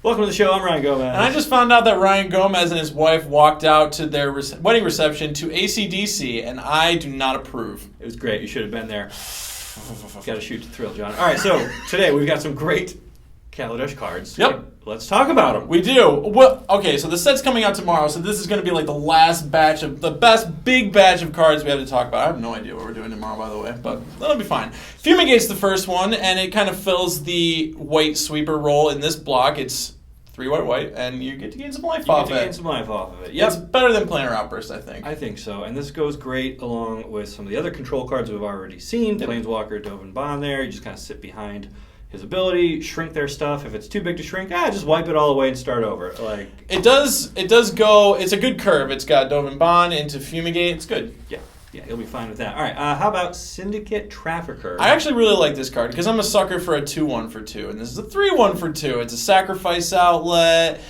Welcome to the show. I'm Ryan Gomez. And I just found out that Ryan Gomez and his wife walked out to their wedding reception to AC/DC, and I do not approve. It was great. You should have been there. Got to shoot to thrill, John. All right, so today we've got some great Kaladesh cards. Yep. Let's talk about them. We do. Well, okay, so the set's coming out tomorrow, so this is going to be like the last batch of, the best big batch of cards we have to talk about. I have no idea what we're doing tomorrow, by the way, but that'll be fine. Fumigate's the first one, and it kind of fills the white sweeper role in this block. It's 3 white, and you get to gain some life off it. Yep. It's better than Planar Outburst, I think. I think so, and this goes great along with some of the other control cards we've already seen. Yep. Planeswalker, Dovin Bond there. You just kind of sit behind his ability, shrink their stuff. If it's too big to shrink, just wipe it all away and start over. Like it does go. It's a good curve. It's got Dovin Bond into Fumigate. It's good. Yeah, you'll be fine with that. All right, how about Syndicate Trafficker? I actually really like this card because I'm a sucker for a 2/1 for 2, and this is a 3/1 for 2. It's a sacrifice outlet.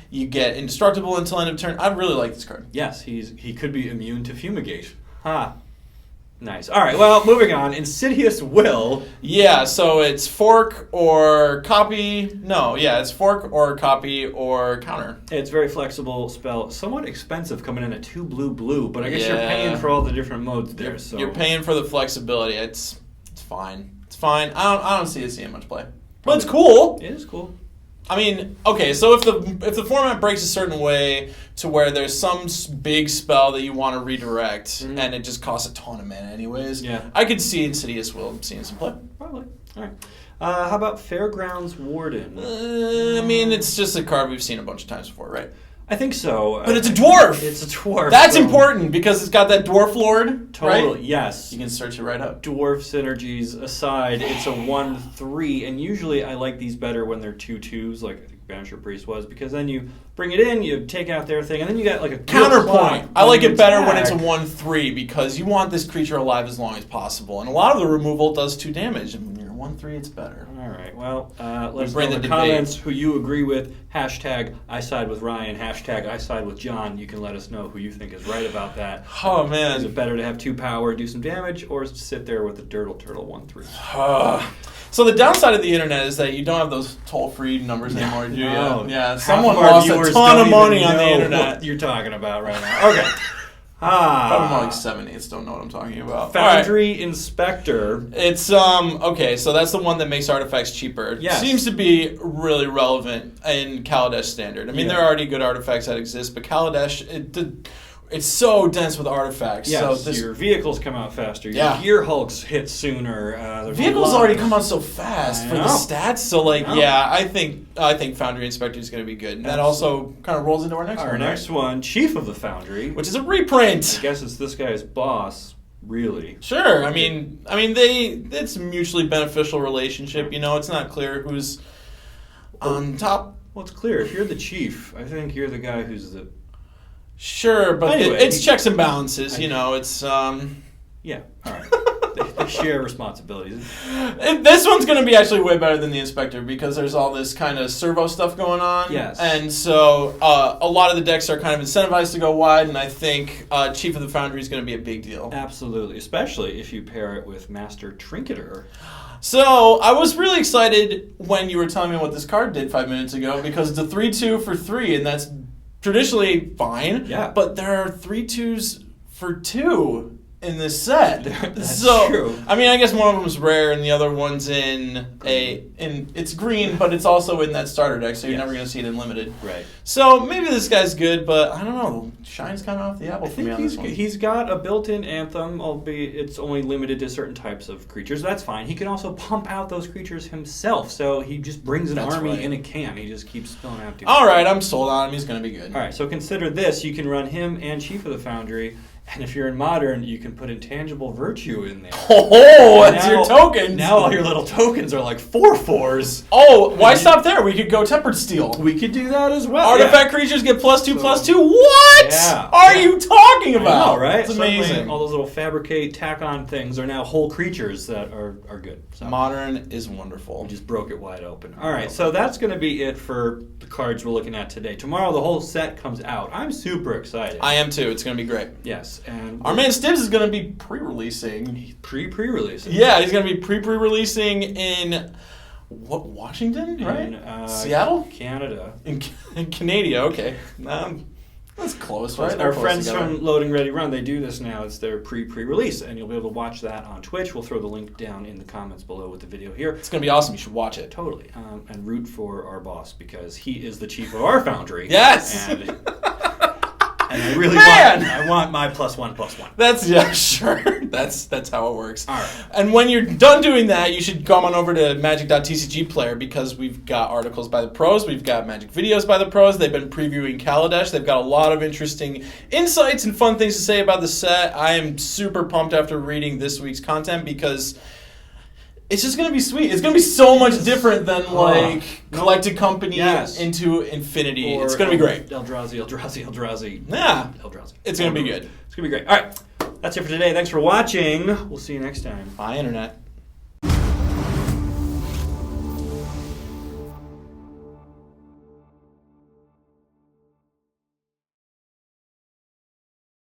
You get indestructible until end of turn. I really like this card. Yes, he could be immune to Fumigate. Nice. All right, well, moving on. Insidious Will. Yeah, so it's fork or copy. No, yeah, it's fork or copy or counter. It's very flexible spell. Somewhat expensive coming in at 2 blue, but I guess you're paying for all the different modes there. So you're paying for the flexibility. It's fine. It's fine. I don't see it seeing much play. But it's cool. It is cool. I mean, okay, so if the format breaks a certain way to where there's some big spell that you want to redirect and it just costs a ton of mana anyways, I could see Insidious Will seeing some play. Probably. All right. How about Fairgrounds Warden? I mean, it's just a card we've seen a bunch of times before, right? I think so. But it's a dwarf! It's a dwarf. That's important because it's got that dwarf lord, totally, right? yes. You can search it right up. Dwarf synergies aside, it's a 1/3, and usually I like these better when they're 2/2s, like I think Banisher Priest was, because then you bring it in, you take out their thing, and then you got like a counterpoint. I like it better when it's a 1/3 because you want this creature alive as long as possible, and a lot of the removal does 2 damage, and when you're 1/3, it's better. All right, well, let's know in the comments who you agree with. Hashtag I side with Ryan. Hashtag I side with John. You can let us know who you think is right about that. Oh, man. Is it better to have 2 power, do some damage, or sit there with a Turtle 1/3? So the downside of the internet is that you don't have those toll-free numbers anymore, do you? Yeah, someone lost a ton of money on the internet. What you're talking about right now. Okay. Probably more like 7/8 don't know what I'm talking about. Foundry Inspector. It's okay, so that's the one that makes artifacts cheaper. Yes. Seems to be really relevant in Kaladesh standard. I mean, there are already good artifacts that exist, but Kaladesh, it's so dense with artifacts. Yes, so your vehicles come out faster. Your gear hulks hit sooner. Vehicles already come out so fast for the stats. So, I think Foundry Inspector is going to be good. And that also kind of rolls into our next one. Our next one, Chief of the Foundry, which is a reprint. I guess it's this guy's boss. Really? Sure. I mean, it's a mutually beneficial relationship. You know, it's not clear who's on top. Well, it's clear. If you're the chief, I think you're the guy who's the. Sure, but anyway, it's checks and balances. It's yeah. All right. They share responsibilities. This one's going to be actually way better than the Inspector because there's all this kind of servo stuff going on. Yes. And so a lot of the decks are kind of incentivized to go wide, and I think Chief of the Foundry is going to be a big deal. Absolutely, especially if you pair it with Master Trinketer. So I was really excited when you were telling me what this card did 5 minutes ago because it's a 3/2 for 3, and that's traditionally fine. Yeah. But there are 3/2s for 2 in this set. That's true. I mean, I guess one of them is rare and the other one's in it's green, but it's also in that starter deck, so you're never going to see it in limited. Right. So maybe this guy's good, but I don't know. Shine's kind of off the apple for me on this one. He's got a built-in Anthem, albeit it's only limited to certain types of creatures. That's fine. He can also pump out those creatures himself, so he just brings an army in a can. He just keeps spilling out. All right, I'm sold on him. He's going to be good. All right, so consider this. You can run him and Chief of the Foundry. And if you're in Modern, you can put Intangible Virtue in there. Oh, that's your tokens. Now all your little tokens are like 4/4s. Oh, why stop there? We could go Tempered Steel. We could do that as well. Artifact creatures get +2/+2. What are you talking about? I know, right? It's amazing. All those little fabricate, tack-on things are now whole creatures that are good. So Modern is wonderful. We just broke it wide open. All right, so that's going to be it for the cards we're looking at today. Tomorrow, the whole set comes out. I'm super excited. I am too. It's going to be great. Yes. And our man Stibbs is going to be pre-releasing. Pre-releasing? Yeah, he's going to be pre-releasing in What, Washington, right? In, Seattle? Canada. In Canada, okay. That's close, right? Our friends from Loading Ready Run, they do this now. It's their pre-release, and you'll be able to watch that on Twitch. We'll throw the link down in the comments below with the video here. It's going to be awesome. You should watch it. Totally. And root for our boss, because he is the chief of our foundry. Yes! And I really want my +1/+1. That's, sure. That's how it works. All right. And when you're done doing that, you should come on over to Magic.TCGplayer, because we've got articles by the pros, we've got Magic videos by the pros, they've been previewing Kaladesh, they've got a lot of interesting insights and fun things to say about the set. I am super pumped after reading this week's content, because it's just going to be sweet. It's going to be so much different than, Collected Company into Infinity. Or it's going to be great. Eldrazi. Yeah. Eldrazi. It's going to be good. It's going to be great. All right. That's it for today. Thanks for watching. We'll see you next time. Bye, Internet.